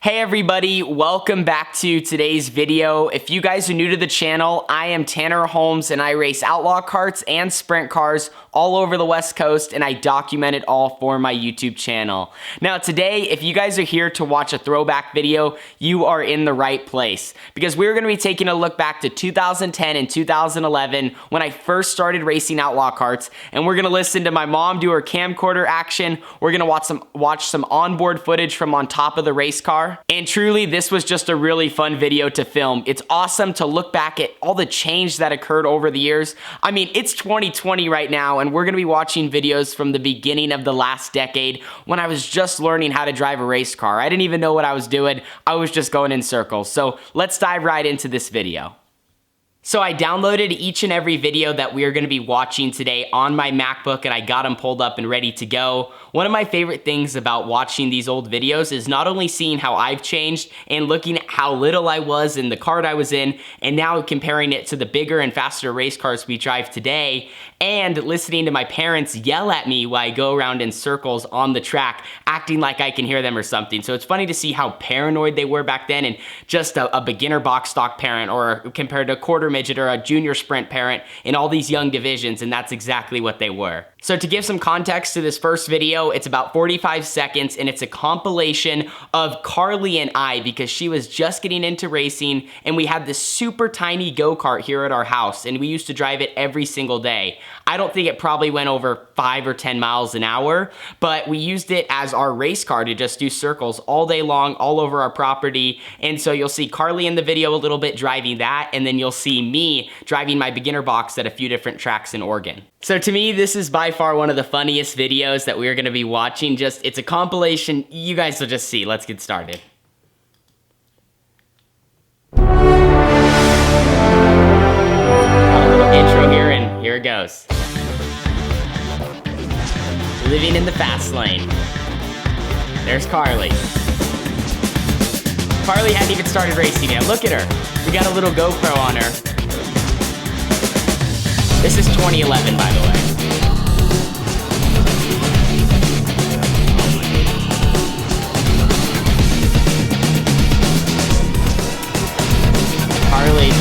Hey everybody, welcome back to today's video. If you guys are new to the channel, I am Tanner Holmes and I race outlaw karts and sprint cars all over the West Coast, and I document it all for my YouTube channel. Now today, if you guys are here to watch a throwback video, you are in the right place, because we're going to be taking a look back to 2010 and 2011 when I first started racing outlaw karts, and we're going to listen to my mom do her camcorder action. We're going to watch some onboard footage from on top of the race car, and truly this was just a really fun video to film. It's awesome to look back at all the change that occurred over the years. I mean, it's 2020 right now, and we're going to be watching videos from the beginning of the last decade when I was just learning how to drive a race car. I didn't even know what I was doing. I was just going in circles. So let's dive right into this video. So I downloaded each and every video that we are going to be watching today on my MacBook, and I got them pulled up and ready to go. One of my favorite things about watching these old videos is not only seeing how I've changed and looking at how little I was in the kart I was in, and now comparing it to the bigger and faster race cars we drive today, and listening to my parents yell at me while I go around in circles on the track, acting like I can hear them or something. So it's funny to see how paranoid they were back then, and just a beginner box stock parent, or compared to a quarter midget or a junior sprint parent in all these young divisions, and that's exactly what they were. So to give some context to this first video, it's about 45 seconds, and it's a compilation of Carly and I, because she was just getting into racing, and we had this super tiny go-kart here at our house, and we used to drive it every single day. I don't think it probably went over 5 or 10 miles an hour, but we used it as our race car to just do circles all day long, all over our property. And so you'll see Carly in the video a little bit driving that, and then you'll see me driving my beginner box at a few different tracks in Oregon. So to me, this is by far one of the funniest videos that we're gonna be watching. It's a compilation. You guys will just see. Let's get started. Got a little intro here, and here it goes. Living in the fast lane. There's Carly. Carly hadn't even started racing yet. Look at her. We got a little GoPro on her. This is 2011, by the way. Carly.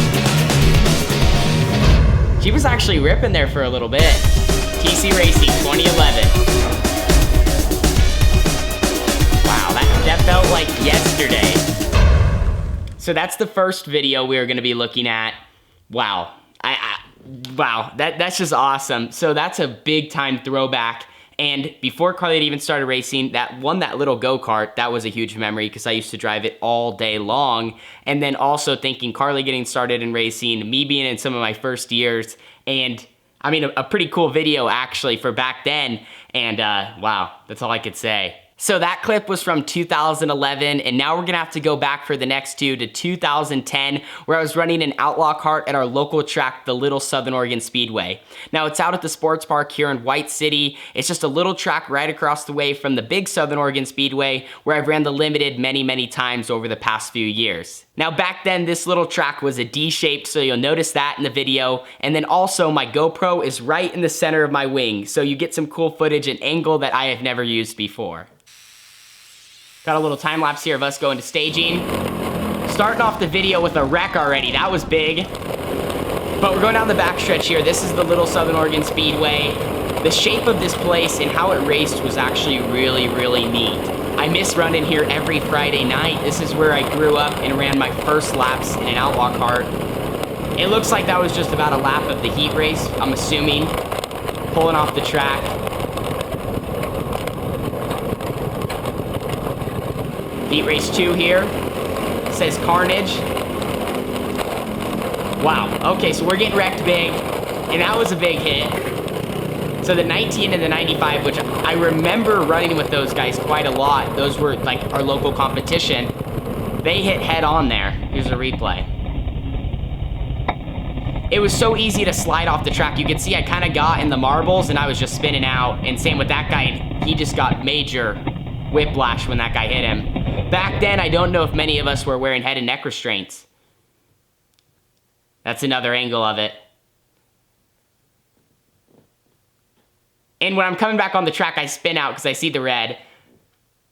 She was actually ripping there for a little bit. TC Racing 2011. Wow, that felt like yesterday. So that's the first video we are going to be looking at. Wow. Wow, that's just awesome. So that's a big time throwback. And before Carly had even started racing, that little go-kart, that was a huge memory because I used to drive it all day long. And then also thinking Carly getting started in racing, me being in some of my first years, and I mean, a pretty cool video actually for back then. And wow, that's all I could say. So that clip was from 2011, and now we're gonna have to go back for the next two to 2010, where I was running an outlaw kart at our local track, the Little Southern Oregon Speedway. Now it's out at the sports park here in White City. It's just a little track right across the way from the big Southern Oregon Speedway, where I've ran the limited many, many times over the past few years. Now back then, this little track was a D-shaped, so you'll notice that in the video. And then also my GoPro is right in the center of my wing, so you get some cool footage and angle that I have never used before. Got a little time lapse here of us going to staging. Starting off the video with a wreck already, that was big. But we're going down the backstretch here. This is the Little Southern Oregon Speedway. The shape of this place and how it raced was actually really, really neat. I miss running here every Friday night. This is where I grew up and ran my first laps in an outlaw kart. It looks like that was just about a lap of the heat race, I'm assuming. Pulling off the track. Heat race 2 here. Says Carnage. Wow, okay, so we're getting wrecked big, and that was a big hit. So the 19 and the 95, which I remember running with those guys quite a lot. Those were like our local competition. They hit head on there. Here's a replay. It was so easy to slide off the track. You can see I kind of got in the marbles and I was just spinning out. And same with that guy, he just got major whiplash when that guy hit him. Back then, I don't know if many of us were wearing head and neck restraints. That's another angle of it. And when I'm coming back on the track, I spin out because I see the red.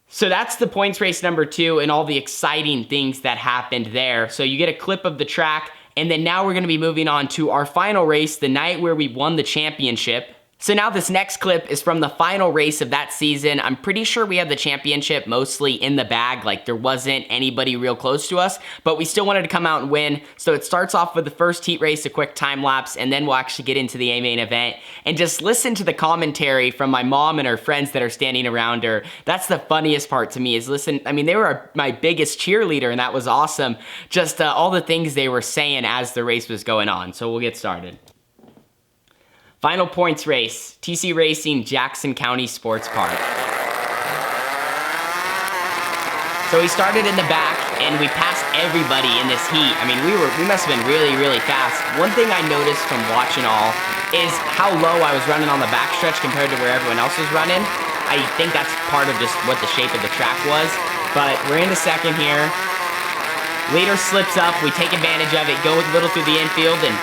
So that's the points race number 2 and all the exciting things that happened there. So you get a clip of the track, and then now we're gonna be moving on to our final race, the night where we won the championship. So now this next clip is from the final race of that season. I'm pretty sure we had the championship mostly in the bag, like there wasn't anybody real close to us, but we still wanted to come out and win. So it starts off with the first heat race, a quick time lapse, and then we'll actually get into the main event. And just listen to the commentary from my mom and her friends that are standing around her. That's the funniest part to me, is listen, I mean, they were my biggest cheerleader, and that was awesome. Just all the things they were saying as the race was going on. So we'll get started. Final points race, TC Racing, Jackson County Sports Park. So we started in the back, and we passed everybody in this heat. I mean, we must have been really, really fast. One thing I noticed from watching all is how low I was running on the backstretch compared to where everyone else was running. I think that's part of just what the shape of the track was. But we're into second here. Leader slips up, we take advantage of it, go a little through the infield, and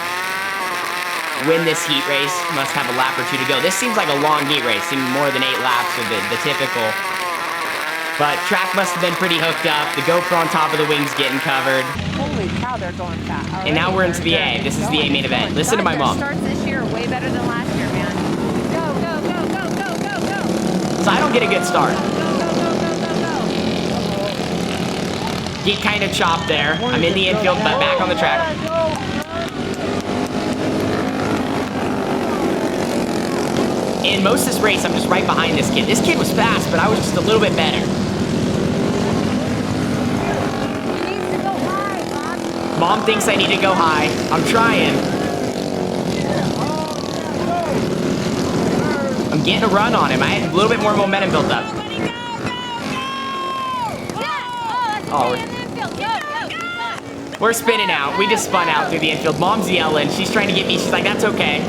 win this heat race. Must have a lap or 2 to go. This seems like a long heat race, seems more than 8 laps or the typical. But track must have been pretty hooked up. The GoPro on top of the wings getting covered. Holy cow, they're going fast. Already. And now we're into the A. This is the A main event. Listen to my mom. Starts this year way better than last year, man. Go, go, go, go, go, go, go. So I don't get a good start. Go, go, go, go, go, go. Get kind of chopped there. I'm in the infield, but back on the track. In most of this race, I'm just right behind this kid. This kid was fast, but I was just a little bit better. He needs to go high, Bob. Mom thinks I need to go high. I'm trying. I'm getting a run on him. I had a little bit more momentum built up. Oh, we're spinning out. We just spun out through the infield. Mom's yelling. She's trying to get me. She's like, that's okay.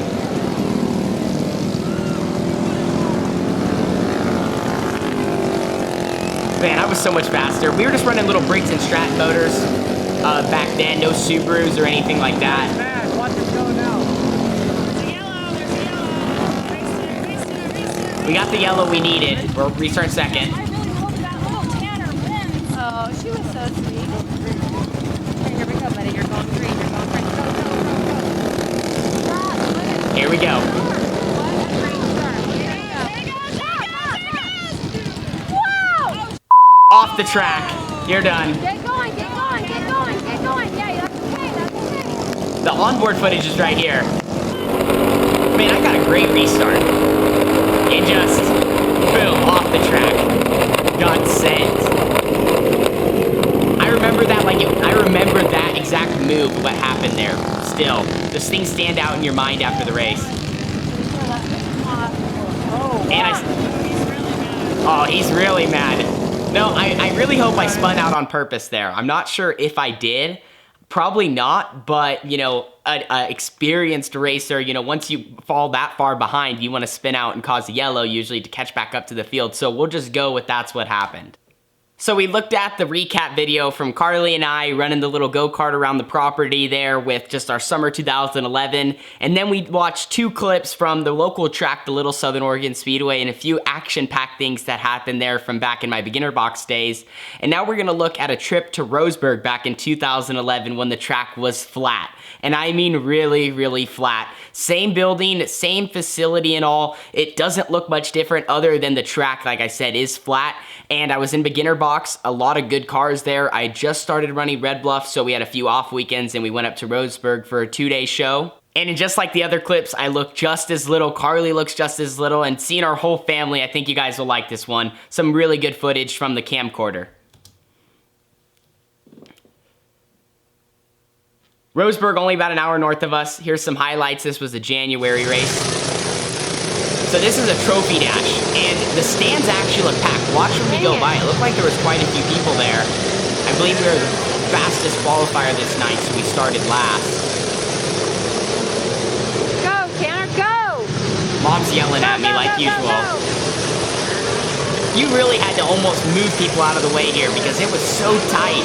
Man, I was so much faster. We were just running little Briggs and Stratton motors back then. No Subarus or anything like that. Man, watch it go now. We got the yellow we needed. We'll restart second. I really hope that little Tanner wins. Oh, she was so sweet. Here we go, buddy. You're going green. You're going green. Go, go, go, go. Here we go. Off the track. You're done. Get going, get going, get going, get going. Yeah, that's okay, that's okay. The onboard footage is right here. Man, I got a great restart. It just, boom, off the track. Got sent. I remember that I remember that exact move, what happened there. Still, those things stand out in your mind after the race. And he's really mad. No, I really hope I spun out on purpose there. I'm not sure if I did. Probably not, but, you know, an experienced racer, you know, once you fall that far behind, you want to spin out and cause a yellow usually to catch back up to the field. So we'll just go with that's what happened. So we looked at the recap video from Carly and I running the little go-kart around the property there with just our summer 2011. And then we watched 2 clips from the local track, the Little Southern Oregon Speedway, and a few action-packed things that happened there from back in my beginner box days. And now we're gonna look at a trip to Roseburg back in 2011 when the track was flat. And I mean really, really flat. Same building, same facility and all. It doesn't look much different other than the track, like I said, is flat. And I was in beginner box, a lot of good cars there. I just started running Red Bluff, so we had a few off weekends and we went up to Roseburg for a 2-day show. And just like the other clips, I look just as little, Carly looks just as little, and seeing our whole family, I think you guys will like this one. Some really good footage from the camcorder. Roseburg, only about an hour north of us. Here's some highlights. This was a January race. So this is a trophy dash, and the stands actually look packed. Watch when we go by. It looked like there was quite a few people there. I believe we were the fastest qualifier this night, so we started last. Go, Tanner, go! Mom's yelling at me like usual. You really had to almost move people out of the way here because it was so tight.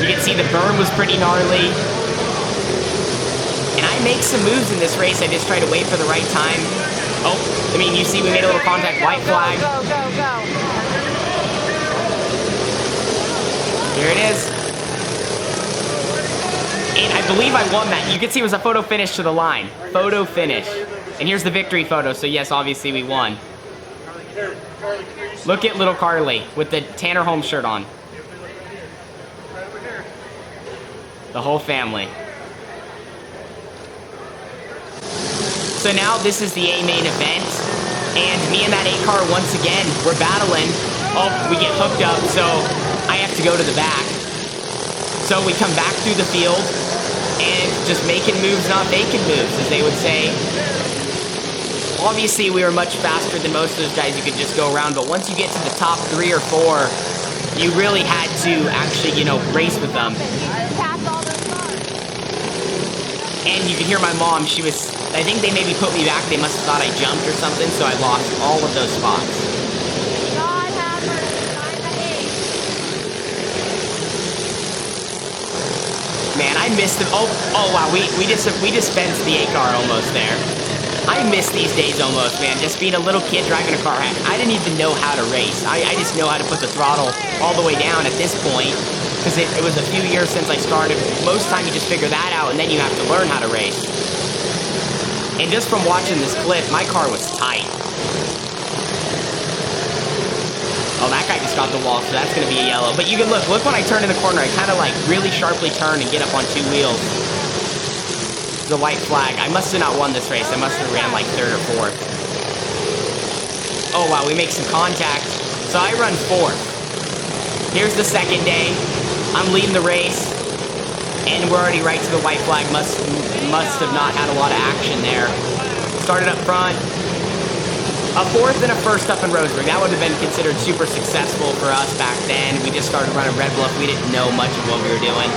You can see the berm was pretty gnarly. And I make some moves in this race. I just try to wait for the right time. Oh, I mean, you see we made a little contact, white flag. Go, go, go, go. There it is. And I believe I won that. You can see it was a photo finish to the line. Photo finish. And here's the victory photo, so yes, obviously we won. Look at little Carly with the Tanner Holmes shirt on. The whole family. So now this is the A main event, and me and that A car once again, we're battling. Oh, we get hooked up, so I have to go to the back. So we come back through the field, and just making moves, not making moves, as they would say. Obviously, we were much faster than most of those guys you could just go around, but once you get to the top 3 or 4, you really had to actually, you know, race with them. And you can hear my mom, she was, I think they maybe put me back, they must have thought I jumped or something, so I lost all of those spots. God have mercy, 9 to 8. Man, I missed them. Oh wow, we dispensed the A car almost there. I miss these days almost, man, just being a little kid driving a car. I didn't even know how to race. I just know how to put the throttle all the way down at this point. Because it was a few years since I started. Most time you just figure that out and then you have to learn how to race. And just from watching this clip, my car was tight. Oh, that guy just got the wall, so that's going to be a yellow. But you can look when I turn in the corner, I kind of like really sharply turn and get up on 2 wheels. The white flag. I must have not won this race. I must have ran like 3rd or 4th. Oh wow, we make some contact. So I run 4th. Here's the second day. I'm leading the race, and we're already right to the white flag. Must have not had a lot of action there. Started up front. A 4th and a 1st up in Roseburg. That would have been considered super successful for us back then. We just started running Red Bluff. We didn't know much of what we were doing.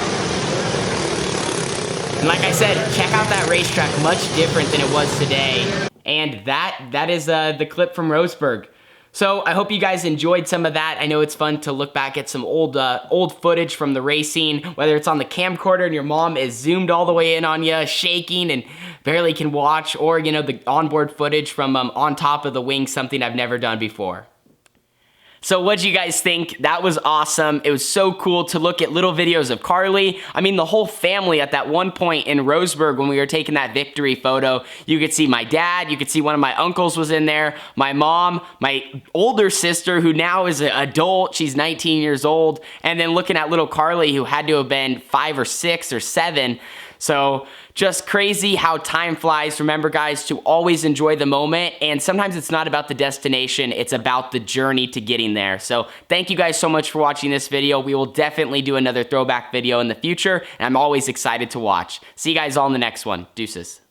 And like I said, check out that racetrack. Much different than it was today. And that is the clip from Roseburg. So I hope you guys enjoyed some of that. I know it's fun to look back at some old footage from the racing, whether it's on the camcorder and your mom is zoomed all the way in on you, shaking and barely can watch, or, you know, the onboard footage from on top of the wing, something I've never done before. So what'd you guys think? That was awesome. It was so cool to look at little videos of Carly. I mean, the whole family at that one point in Roseburg when we were taking that victory photo. You could see my dad, you could see one of my uncles was in there, my mom, my older sister who now is an adult, she's 19 years old, and then looking at little Carly who had to have been 5 or 6 or 7. So just crazy how time flies. Remember, guys, to always enjoy the moment. And sometimes it's not about the destination. It's about the journey to getting there. So thank you guys so much for watching this video. We will definitely do another throwback video in the future. And I'm always excited to watch. See you guys all in the next one. Deuces.